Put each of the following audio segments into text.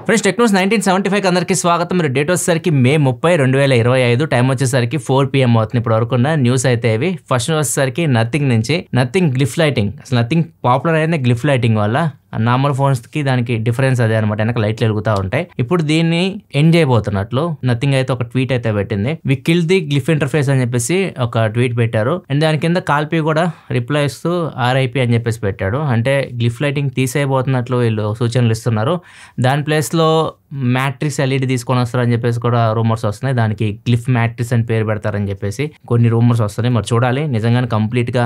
Friends Technos 1975 అందరికీ స్వాగతం. మీరు డేట్ వచ్చేసరికి మే 30, 2025. టైం వచ్చేసరికి 4 PM అవుతుంది. ఇప్పుడు వరకు ఉన్న న్యూస్ అయితే ఇవి. ఫస్ట్ వచ్చేసరికి నథింగ్ గ్లిఫ్ లైటింగ్. అసలు నథింగ్ పాపులర్ అయింది గ్లిఫ్ లైటింగ్ వల్ల. నార్మల్ ఫోన్స్ కి దానికి డిఫరెన్స్ అదే అనమాట, వెనక లైట్లు వెలుగుతూ ఉంటాయి. ఇప్పుడు దీన్ని ఎండ్ చేయబోతున్నట్లు నథింగ్ అయితే ఒక ట్వీట్ అయితే పెట్టింది. వి కిల్ ది గ్లిఫ్ ఇంటర్ఫేస్ అని చెప్పేసి ఒక ట్వీట్ పెట్టారు. అండ్ దాని కింద కాల్పి కూడా రిప్లై ఇస్తూ RIP అని చెప్పేసి పెట్టాడు. అంటే గ్లిఫ్ లైటింగ్ తీసేయబోతున్నట్లు వీళ్ళు సూచనలు ఇస్తున్నారు. దాని ప్లేస్ లో మ్యాట్రిక్స్ LED తీసుకొని వస్తారని చెప్పేసి కూడా రూమర్స్ వస్తున్నాయి. దానికి గ్లిఫ్ మ్యాట్రిక్స్ అని పేరు పెడతారని చెప్పేసి కొన్ని రూమర్స్ వస్తున్నాయి. మరి చూడాలి, నిజంగానే కంప్లీట్ గా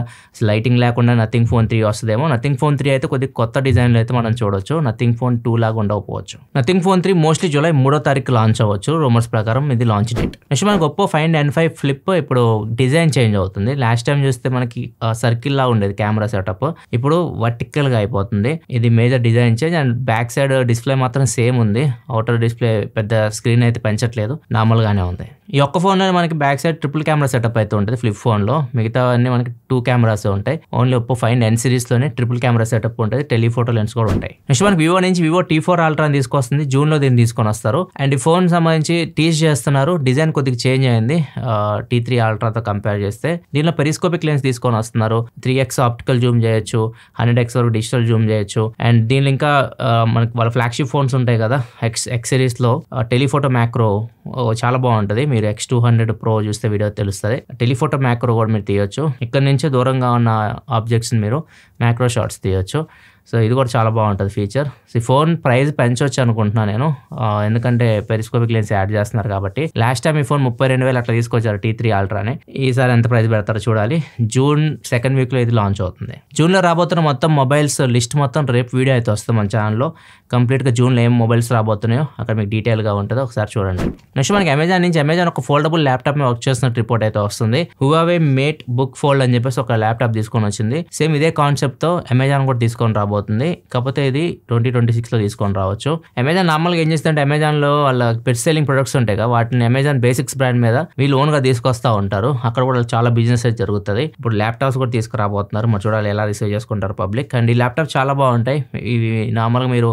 లైటింగ్ లేకుండా నథింగ్ ఫోన్ 3 వస్తుందేమో. నథింగ్ ఫోన్ 3 అయితే కొద్దిగా కొత్త డిజైన్ అయితే మనం చూడొచ్చు. నథింగ్ ఫోన్ 2 లాగా ఉండకపోవచ్చు. నథింగ్ ఫోన్ 3 మోస్ట్లీ జూలై 3వ తారీఖు లాంచ్ అవ్వచ్చు రూమర్స్ ప్రకారం. ఇది లాంచ్ డేట్. నెక్స్ట్ మనకి ఒప్పో Find N5 ఫ్లిప్ ఇప్పుడు డిజైన్ చేంజ్ అవుతుంది. లాస్ట్ టైం చూస్తే మనకి సర్కిల్ లా ఉండేది కెమెరా సెటప్, ఇప్పుడు వర్టికల్ గా అయిపోతుంది. ఇది major design change. And back side display మాత్రం సేమ్ ఉంది. అవుటర్ డిస్ప్లే పెద్ద స్క్రీన్ అయితే పెంచట్లేదు, నార్మల్ గానే ఉంది. ఈ ఒక్క ఫోన్ లో మనకి back side triple camera setup అయితే ఉంటుంది ఫ్లిప్ ఫోన్ లో. మిగతా అన్ని మనకి 2 కెమెరాస్ ఉంటాయి. Only Oppo Find N series లోనే ట్రిపుల్ కెమెరా సెటప్ ఉంటుంది. టెలిఫోటో లెన్స్ కూడా ఉంటాయి. నెక్స్ట్ మనకి వివో నుంచి వివో T4 Ultra తీసుకొస్తుంది. జూన్ లో దీన్ని తీసుకొని వస్తారు. అండ్ ఈ ఫోన్ సంబంధించి టీజ్ చేస్తున్నారు. డిజైన్ కొద్దిగా చేంజ్ అయింది T3 Ultra తో కంపేర్ చేస్తే. దీనిలో పెరిస్కోపిక్ లెన్స్ తీసుకొని వస్తున్నారు. 3x ఆప్టికల్ జూమ్ చేయొచ్చు, 100x వరకు డిజిటల్ జూమ్ చేయొచ్చు. అండ్ దీనిలో ఇంకా మనకి వాళ్ళ ఫ్లాగ్షిప్ ఫోన్స్ ఉంటాయి కదా X సిరీస్ లో టెలిఫోటో మ్యాక్రో చాలా బాగుంటది. మీరు X200 Pro చూస్తే వీడియో తెలుస్తుంది. టెలిఫోటో మ్యాక్రో కూడా మీరు తీయొచ్చు. ఇక్కడ నుంచే దూరంగా ఉన్న ఆబ్జెక్ట్స్ మీరు మ్యాక్రో షాట్స్ తీయొచ్చు. సో ఇది కూడా చాలా బాగుంటుంది ఫీచర్. ఈ ఫోన్ ప్రైస్ పెంచవచ్చు అనుకుంటున్నాను నేను, ఎందుకంటే పెరిస్కోపిక్ లెన్స్ యాడ్ చేస్తున్నారు కాబట్టి. లాస్ట్ టైం ఈ ఫోన్ 32,000 అట్లా తీసుకొచ్చారు T3 Ultraని. ఈసారి ఎంత ప్రైస్ పెడతారో చూడాలి. జూన్ 2nd వీక్ లో ఇది లాంచ్ అవుతుంది. జూన్ లో రాబోతున్న మొత్తం మొబైల్స్ లిస్ట్ మొత్తం రేపు వీడియో అయితే వస్తుంది మన ఛానల్లో. కంప్లీట్ గా జూన్ లో ఏం మొబైల్స్ రాబోతున్నాయో అక్కడ మీకు డీటెయిల్ గా ఉంటుంది, ఒకసారి చూడండి. నెక్స్ట్ మనకి అమెజాన్ ఒక ఫోల్డబుల్ ల్యాప్టాప్ మీద వర్క్ చేస్తున్న రిపోర్ట్ అయితే వస్తుంది. Huawei Mate Book Fold అని చెప్పేసి ఒక ల్యాప్టాప్ తీసుకొని వచ్చింది. సేమ్ ఇదే కాన్సెప్ట్ తో అమెజాన్ కూడా తీసుకొని రాబోతుంది. కాకపోతే ఇది 2026 లో తీసుకొని రావచ్చు. అమెజాన్ నార్మల్గా ఏం చేస్తుంటే అమెజాన్ లో వాళ్ళ బెస్ట్ సెల్లింగ్ ప్రొడక్ట్స్ ఉంటాయి కదా, వాటిని అమెజాన్ బేసిక్స్ బ్రాండ్ మీద వీళ్ళు ఓన్ గా తీసుకొస్తా ఉంటారు. అక్కడ కూడా చాలా బిజినెస్ అయితే జరుగుతుంది. ఇప్పుడు ల్యాప్టాప్స్ కూడా తీసుకురాబోతున్నారు. మరి చూడాలి ఎలా రిసీవ్ చేసుకుంటారు పబ్లిక్. అండ్ ఈ ల్యాప్టాప్ చాలా బాగుంటాయి. ఇవి నార్మల్గా మీరు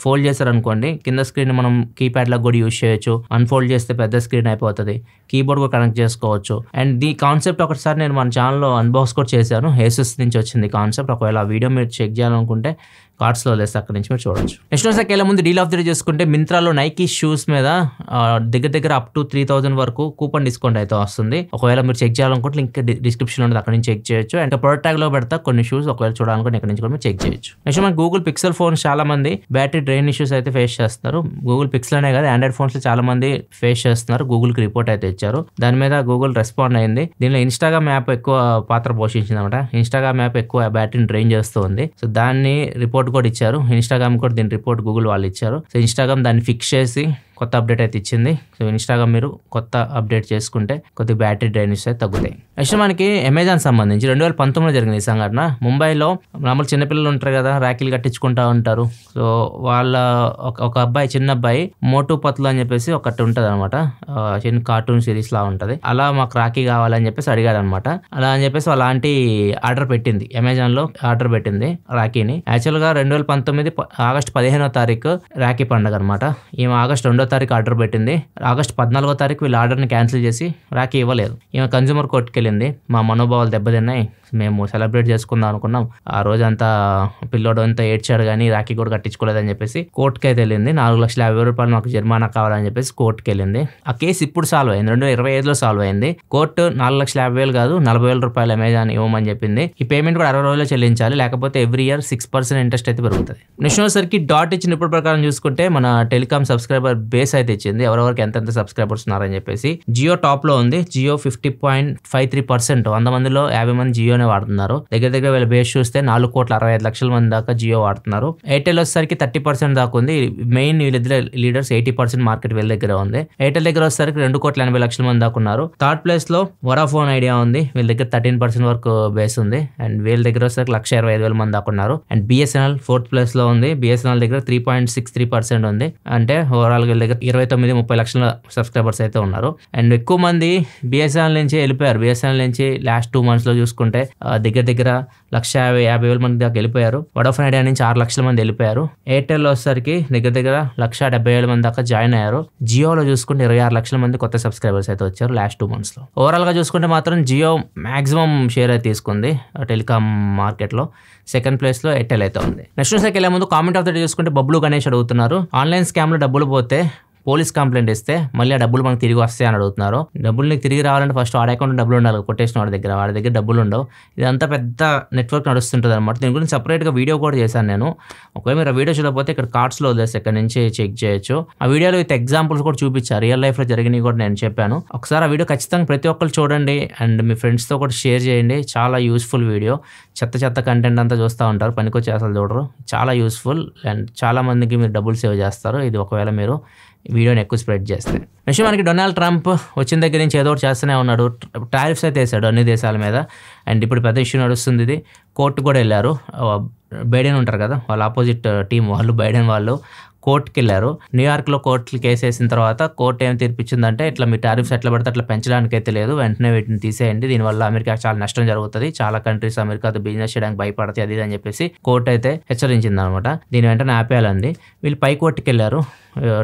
ఫోల్డ్ చేశారనుకోండి, కింద స్క్రీన్ మనం కీప్యాడ్ లా కూడా యూజ్ చేయొచ్చు. అన్ఫోల్డ్ చేస్తే పెద్ద స్క్రీన్ అయిపోతుంది. కీబోర్డ్ కూడా కనెక్ట్ చేసుకోవచ్చు. అండ్ ఈ కాన్సెప్ట్ ఒకసారి నేను మన ఛానల్లో అన్బాక్స్ కూడా చేశాను. ఏసస్ నుంచి వచ్చింది కాన్సెప్ట్. ఒకవేళ ఆ వీడియో మీరు చెక్ చేయాలనుకుంటే కార్డ్స్ లో లేస్తే అక్కడ నుంచి మీరు చూడొచ్చు. నెక్స్ట్ వచ్చేలా ముందు డీల్ ఆఫ్ ది డే చేసుకుంటే మింత్రాలో నైకీ షూస్ మీద దగ్గర అప్ టు 3,000 వరకు కూపన్ డిస్కౌంట్ అయితే వస్తుంది. ఒకవేళ మీరు చెక్ చేయాలనుకుంటే లింక్ డిస్క్రిప్షన్ ఉంటుంది, అక్కడ నుంచి చెక్ చేయొచ్చు. అండ్ ప్రొడక్ట్ ట్యాగ్ లో పెడతా కొన్ని షూస్, ఒకవేళ చూడాలనుకుంటే ఇక్కడ నుంచి కూడా మీరు చెక్ చేయొచ్చు. నెక్స్ట్ మనకి గూగుల్ పిక్సెల్ ఫోన్స్ చాలా మంది బ్యాటరీ డ్రైన్ ఇష్యూస్ అయితే ఫేస్ చేస్తున్నారు. గూగుల్ పిక్సెల్ అనే కదా, ఆండ్రాయిడ్ ఫోన్స్ లో చాలా మంది ఫేస్ చేస్తున్నారు. గూగుల్ కి రిపోర్ట్ అయితే ఇచ్చారు. దాని మీద గూగుల్ రెస్పాండ్ అయింది. దీనిలో ఇన్స్టాగ్రామ్ యాప్ ఎక్కువ పాత్ర పోషించింది అనమాట. ఇన్స్టాగ్రామ్ యాప్ ఎక్కువ బ్యాటరీని డ్రైన్ చేస్తూ ఉంది. సో దాన్ని రిపోర్ట్ కూడా ఇచ్చారు. ఇన్స్టాగ్రామ్ కూడా దీని రిపోర్ట్ గూగుల్ వాళ్ళు ఇచ్చారు. సో ఇన్స్టాగ్రామ్ దాన్ని ఫిక్స్ చేసి కొత్త అప్డేట్ అయితే ఇచ్చింది. సో ఇన్స్టాగ్రామ్ మీరు కొత్త అప్డేట్ చేసుకుంటే కొద్దిగా బ్యాటరీ డ్రైనేజ్ అయితే తగ్గుతాయి. నెక్స్ట్ మనకి అమెజాన్ సంబంధించి 2019లో జరిగింది ఈ సంఘటన. ముంబైలో మామూలు చిన్నపిల్లలు ఉంటారు కదా, రాఖీలు కట్టించుకుంటా ఉంటారు. సో వాళ్ళ ఒక అబ్బాయి, చిన్న అబ్బాయి మోటు పత్లు అని చెప్పేసి ఒకటి ఉంటుంది అనమాట, చిన్న కార్టూన్ సిరీస్ లా ఉంటది. అలా మాకు రాఖీ కావాలని చెప్పేసి అడిగాడు అనమాట. అలా అని చెప్పేసి వాళ్ళ ఆంటీ ఆర్డర్ పెట్టింది, అమెజాన్ లో ఆర్డర్ పెట్టింది రాఖీని. యాక్చువల్ గా 2019 ఆగస్టు 15వ తారీఖు రాఖీ పండుగ అనమాట. ఈమె ఆగస్టు 2వ తారీఖు ఆర్డర్ పెట్టింది. ఆగస్టు 14వ తారీఖు వీళ్ళు ఆర్డర్ని క్యాన్సిల్ చేసి రాఖీ ఇవ్వలేదు. ఈమె కన్జ్యూమర్ కోర్టుకి వెళ్ళింది. మా మనోభావాలు దెబ్బతిన్నాయి, మేము సెలబ్రేట్ చేసుకుందాం అనుకున్నాం, ఆ రోజంతా పిల్లోడు అంతా ఏడ్చాడు కానీ రాఖీ కూడా కట్టించుకోలేదని చెప్పేసి కోర్టుకి అయితే వెళ్ళింది. 4,50,000 మాకు జరిమానా కావాలని చెప్పేసి కోర్టుకి వెళ్ళింది. ఆ కేసు ఇప్పుడు సాల్వ్ అయింది, 2025లో సాల్వ్ అయింది. కోర్టు 4,50,000 కాదు 40,000 రూపాయలు అమెజాన్ ఇవ్వమని చెప్పింది. ఈ పేమెంట్ కూడా 60 రోజుల్లో చెల్లించాలి, లేకపోతే ఎవ్రీ ఇయర్ 6% ఇంట్రెస్ట్ అయితే పెరుగుతుంది. నెక్స్ట్ వచ్చేసరికి డాట్ ఇచ్చిన ఇప్పుడు ప్రకారం చూసుకుంటే మన టెలికామ్ సబ్స్క్రైబర్ బేస్ అయితే ఇచ్చింది, ఎవరెవరికి ఎంతెంత సబ్స్క్రైబర్స్ ఉన్నారని చెప్పేసి. జియో టాప్ లో ఉంది. జియో 50.53%, 100 మందిలో 50 మంది జియోనే వాడుతున్నారు. దగ్గర వీళ్ళ బేస్ చూస్తే 4,65,00,000 మంది దాకా జియో వాడుతున్నారు. ఎయిర్టెల్ వచ్చేసరికి 30% దాకా ఉంది. మెయిన్ వీళ్ళిద్దరు లీడర్స్, 80% మార్కెట్ వీళ్ళ దగ్గర ఉంది. ఎయిర్టెల్ దగ్గర వచ్చేసరికి 2,80,00,000 మంది దాకా ఉన్నారు. థర్డ్ ప్లేస్ లో వొడాఫోన్ ఐడియా ఉంది, వీళ్ళ దగ్గర 13% వరకు బేస్ ఉంది. అండ్ వీళ్ళ దగ్గర వచ్చేసరికి 1,25,000 మంది దాకా ఉన్నారు. అండ్ బిఎస్ఎన్ఎల్ 4th ప్లేస్ లో ఉంది. బిఎస్ఎన్ఎల్ దగ్గర 3.63% ఉంది. అంటే ఓవరాల్ వీళ్ళ దగ్గర 29-30 లక్షల సబ్స్క్రైబర్స్ అయితే ఉన్నారు. అండ్ ఎక్కువ మంది బిఎస్ఎన్ఎల్ నుంచి వెళ్ళిపోయారు. బిఎస్ఎన్ఎల్ నుంచి లాస్ట్ 2 months లో చూసుకుంటే దగ్గర దగ్గర 1,50,000 మంది దాకా వెళ్ళిపోయారు. వోడాఫోన్ ఐడియా నుంచి 6 లక్షల మంది వెళ్ళిపోయారు. ఎయిర్టెల్ వచ్చేసరికి దగ్గర దగ్గర 1,70,000 మంది దాకా జాయిన్ అయ్యారు. జియోలో చూసుకుంటే 26 లక్షల మంది కొత్త సబ్స్క్రైబర్స్ అయితే వచ్చారు లాస్ట్ 2 months లో. ఓవరాల్ గా చూసుకుంటే మాత్రం జియో మాక్సిమం షేర్ అయితే తీసుకుంది టెలికాం మార్కెట్లో. సెకండ్ ప్లేస్ లో ఎయిర్టెల్ అయితే ఉంది. నెక్స్ట్ న్యూస్కి వెళ్ళే ముందు కామెంట్ ఆఫ్ ద డే చూసుకుంటే బబ్లు గణేష్ అడుగుతున్నారు, ఆన్లైన్ స్కామ్ లో డబ్బులు పోతే పోలీస్ కంప్లైంట్ ఇస్తే మళ్ళీ ఆ డబ్బులు మనకు తిరిగి వస్తాయి అని అడుగుతున్నారు. డబ్బులు నీకు తిరిగి రావాలంటే ఫస్ట్ వాడి అకౌంట్ డబ్బులు ఉండాలి, కొట్టేసిన వాడి దగ్గర డబ్బులు ఉండవు. ఇదంతా పెద్ద నెట్వర్క్ నడుస్తుంటుంది అనమాట. దీని గురించి సపరేట్గా వీడియో కూడా చేశాను నేను. ఒకవేళ మీరు ఆ వీడియో చూడకపోతే ఇక్కడ కార్డ్స్లో వదిలేసి ఇక్కడ నుంచి చెక్ చేయొచ్చు. ఆ వీడియోలో విత్ ఎగ్జాంపుల్స్ కూడా చూపించారు, రియల్ లైఫ్లో జరిగినవి కూడా నేను చెప్పాను. ఒకసారి ఆ వీడియో ఖచ్చితంగా ప్రతి ఒక్కరు చూడండి అండ్ మీ ఫ్రెండ్స్తో కూడా షేర్ చేయండి. చాలా యూస్ఫుల్ వీడియో. చెత్త కంటెంట్ అంతా చూస్తూ ఉంటారు, పనికొచ్చి అసలు చూడరు. చాలా యూస్ఫుల్ అండ్ చాలా మందికి మీరు డబ్బులు సేవ్ చేస్తారు ఇది ఒకవేళ మీరు వీడియోని ఎక్కువ స్ప్రెడ్ చేస్తే. నెక్స్ట్ మనకి డొనాల్డ్ ట్రంప్ వచ్చిన దగ్గర నుంచి ఏదో ఒకటి చేస్తూనే ఉన్నాడు. టారిఫ్స్ అయితే వేసాడు అన్ని దేశాల మీద అండ్ ఇప్పుడు పెద్ద ఇష్యూ నడుస్తుంది. ఇది కోర్టు కూడా వెళ్ళారు. బైడెన్ ఉంటారు కదా, వాళ్ళ ఆపోజిట్ టీం వాళ్ళు, బైడెన్ వాళ్ళు కోర్టుకి వెళ్ళారు. న్యూయార్క్లో కోర్టుకి కేసు వేసిన తర్వాత కోర్టు ఏం తీర్పిచ్చిందంటే ఇట్లా మీ టారిఫ్స్ ఎట్లా పడితే అట్లా పెంచడానికి అయితే లేదు, వెంటనే వీటిని తీసేయండి, దీనివల్ల అమెరికాకి చాలా నష్టం జరుగుతుంది, చాలా కంట్రీస్ అమెరికాతో బిజినెస్ చేయడానికి భయపడతాయి అది అని చెప్పేసి కోర్టు అయితే హెచ్చరించింది అనమాట. దీని వెంటనే ఆపేయాలంది. వీళ్ళు పై కోర్టుకి వెళ్ళారు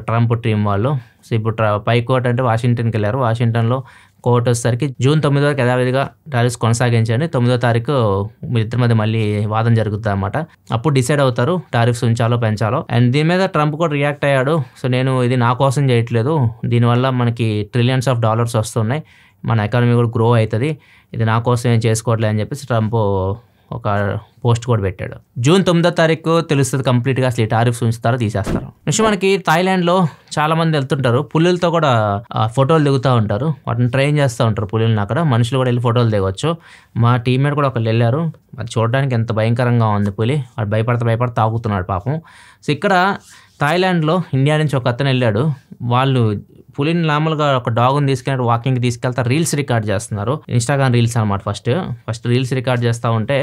ట్రంప్ టీం వాళ్ళు. సో ఇప్పుడు పై కోర్టు అంటే వాషింగ్టన్కి వెళ్ళారు. వాషింగ్టన్లో కోర్టు వచ్చేసరికి జూన్ 9 వరకు యథావిధిగా టారిఫ్స్ కొనసాగించండి, 9వ తారీఖు మీ ఇద్దరి మధ్య మళ్ళీ వాదన జరుగుతుంది అనమాట. అప్పుడు డిసైడ్ అవుతారు టారిఫ్స్ ఉంచాలో పెంచాలో. అండ్ దీని మీద ట్రంప్ కూడా రియాక్ట్ అయ్యాడు. సో నేను ఇది నా కోసం చేయట్లేదు, దీనివల్ల మనకి ట్రిలియన్స్ ఆఫ్ డాలర్స్ వస్తున్నాయి, మన ఎకానమీ కూడా గ్రో అవుతుంది, ఇది నా కోసం ఏం చేసుకోవట్లేదు అని చెప్పేసి ట్రంప్ ఒక పోస్ట్ కూడా పెట్టాడు. జూన్ 9వ తారీఖు తెలుస్తుంది కంప్లీట్గా అసలు ఈ టారిఫ్స్ ఉంచుతారో తీసేస్తారు. నెక్స్ట్ మనకి థాయిలాండ్లో చాలా మంది వెళ్తుంటారు, పులులతో కూడా ఫోటోలు దిగుతూ ఉంటారు, వాటిని ట్రైన్ చేస్తూ ఉంటారు పులులను. అక్కడ మనుషులు కూడా వెళ్ళి ఫోటోలు దిగవచ్చు. మా టీమ్మేట్ కూడా ఒకళ్ళు వెళ్ళారు, అది చూడడానికి ఎంత భయంకరంగా ఉంది పులి, వాడు భయపడతా తాగుతున్నాడు పాపం. సో ఇక్కడ థాయిలాండ్లో ఇండియా నుంచి ఒక అతను వెళ్ళాడు. వాళ్ళు పులిని నార్మల్గా ఒక డాగ్ని తీసుకెళ్ళి వాకింగ్కి తీసుకెళ్తా రీల్స్ రికార్డ్ చేస్తున్నారు. ఇన్స్టాగ్రామ్ రీల్స్ అనమాట. ఫస్ట్ రీల్స్ రికార్డ్ చేస్తూ ఉంటే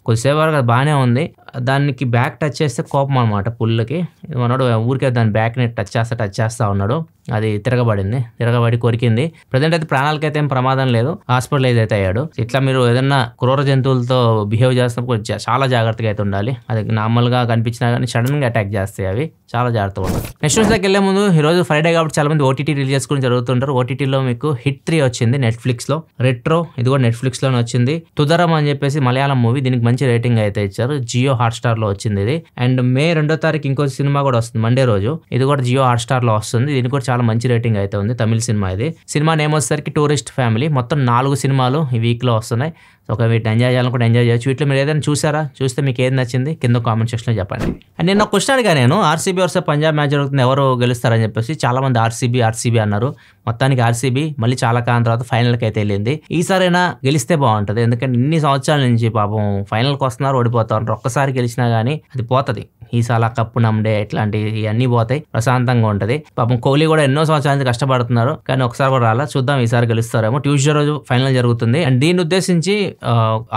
కొద్దిసేపు వరకు అది బాగానే ఉంది, దానికి బ్యాక్ టచ్ చేస్తే కోపం అనమాట పుల్లకి. మనోడు ఊరికే దాని బ్యాక్ని టచ్ చేస్తూ ఉన్నాడు, అది తిరగబడి కొరికింది. ప్రజెంట్ అయితే ప్రాణాలకైతే ఏం ప్రమాదం లేదు, హాస్పిటలైజ్ అయితే అయ్యాడు. ఇట్లా మీరు ఏదన్నా క్రూర జంతువులతో బిహేవ్ చేస్తున్నప్పుడు చాలా జాగ్రత్తగా అయితే ఉండాలి. అది నార్మల్గా కనిపించినా కానీ సడన్గా అటాక్ చేస్తాయి, అవి చాలా జాగ్రత్తగా ఉండాలి. నెక్స్ట్ న్యూస్లోకి వెళ్ళే ముందు ఈరోజు ఫ్రైడే కాబట్టి చాలా మంది ఓటీటీ రిలీజ్ చేసుకుని జరుగుతుంటారు. ఓటీటీలో మీకు హిట్ 3 వచ్చింది నెట్ఫ్లిక్స్లో. రెట్రో ఇది కూడా నెట్ఫ్లిక్స్లోనే వచ్చింది. తుదరం అని చెప్పేసి మలయాళం మూవీ, దీనికి మంచి రేటింగ్ అయితే ఇచ్చారు. జియో హాట్స్టార్లో వచ్చింది ఇది. అండ్ మే 2వ తారీఖు ఇంకో సినిమా కూడా వస్తుంది మండే రోజు, ఇది కూడా జియో హాట్స్టార్లో వస్తుంది. దీనికి కూడా చాలా మంచి రేటింగ్ అయితే ఉంది. తమిళ సినిమా ఇది. సినిమా నేమ్ వచ్చేసరికి టూరిస్ట్ ఫ్యామిలీ. మొత్తం 4 సినిమాలు ఈ వీక్లో వస్తున్నాయి. ఒక వీటిని ఎంజాయ్ చేయాలనుకుంటే ఎంజాయ్ చేయొచ్చు. వీటిలో మీరు ఏదైనా చూసారా, చూస్తే మీకు ఏది నచ్చింది కింద కామెంట్ సెక్షన్లో చెప్పండి. అండ్ నేను ఒక క్వశ్చన్ అడిగా, నేను ఆర్సీబీ వర్సెస్ పంజాబ్ మ్యాచ్ జరుగుతుంది, ఎవరు గెలుస్తారని చెప్పేసి చాలా మంది ఆర్సీబీ అన్నారు. మొత్తానికి ఆర్సీబీ మళ్ళీ చాలా కాలం తర్వాత ఫైనల్కి అయితే వెళ్ళింది. ఈసారైనా గెలిస్తే బాగుంటుంది, ఎందుకంటే ఇన్ని సంవత్సరాల నుంచి పాపం ఫైనల్కి వస్తున్నారు, ఓడిపోతా ఉంటారు. ఒక్కసారి గెలిచినా కానీ అది పోతుంది. ఈసారి కప్పు నమ్డే ఇట్లాంటివి ఇవన్నీ పోతాయి, ప్రశాంతంగా ఉంటుంది. పాపం కోహ్లీ కూడా ఎన్నో సంవత్సరాల నుంచి కష్టపడుతున్నారు, కానీ ఒకసారి కూడా రాలా. చూద్దాం ఈసారి గెలుస్తారేమో. ట్యూస్డే రోజు ఫైనల్ జరుగుతుంది. అండ్ దీన్ని ఉద్దేశించి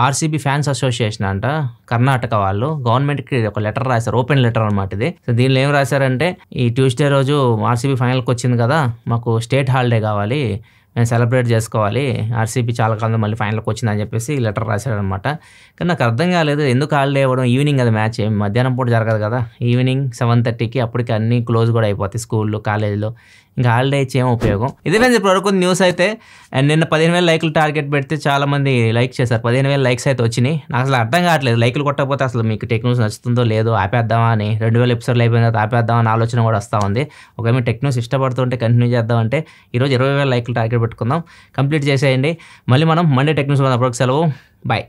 ఆర్సీబీ ఫ్యాన్స్ అసోసియేషన్ అంట కర్ణాటక వాళ్ళు గవర్నమెంట్కి ఒక లెటర్ రాశారు, ఓపెన్ లెటర్ అనమాట ఇది. సో దీనిలో ఏం రాశారంటే, ఈ ట్యూస్డే రోజు ఆర్సీబీ ఫైనల్కి వచ్చింది కదా, మాకు స్టేట్ హాలిడే కావాలి, మేము సెలబ్రేట్ చేసుకోవాలి, ఆర్సీబీ చాలా కాలం మళ్ళీ ఫైనల్కి వచ్చిందని చెప్పేసి లెటర్ రాశారనమాట. కానీ నాకు అర్థం కాలేదు, ఎందుకు హాలిడే ఇవ్వడం? ఈవినింగ్ అది మ్యాచ్, మధ్యాహ్నం పూట జరగదు కదా, ఈవినింగ్ 7:30కి అప్పటికి అన్నీ క్లోజ్ కూడా అయిపోతాయి స్కూళ్ళు కాలేజీలో, ఇంకా హాలిడే ఇచ్చి ఏం ఉపయోగం? ఇదే ఇప్పుడు న్యూస్ అయితే. అండ్ నిన్న 15,000 లైకులు టార్గెట్ పెడితే చాలా మంది లైక్ చేశారు, 15,000 లైక్స్ అయితే వచ్చినాయి. నాకు అసలు అర్థం కావట్లేదు, లైకులు కొట్టకపోతే అసలు మీకు టెక్ న్యూస్ నచ్చుతుందో లేదో, ఆపేద్దామా అని 2000 ఎపిసోడ్లు అయిపోయిన తర్వాత ఆపేద్దామా అని ఆలోచన కూడా వస్తూ ఉంది. ఒకవేళ మీరు టెక్ న్యూస్ ఇష్టపడుతుంటే కంటిన్యూ చేద్దామంటే ఈరోజు 20,000 లైకులు టార్గెట్ పెట్టుకుందాం, కంప్లీట్ చేసేయండి. మళ్ళీ మనం మండే టెక్ న్యూస్ అప్పటికి సెలవు, బాయ్.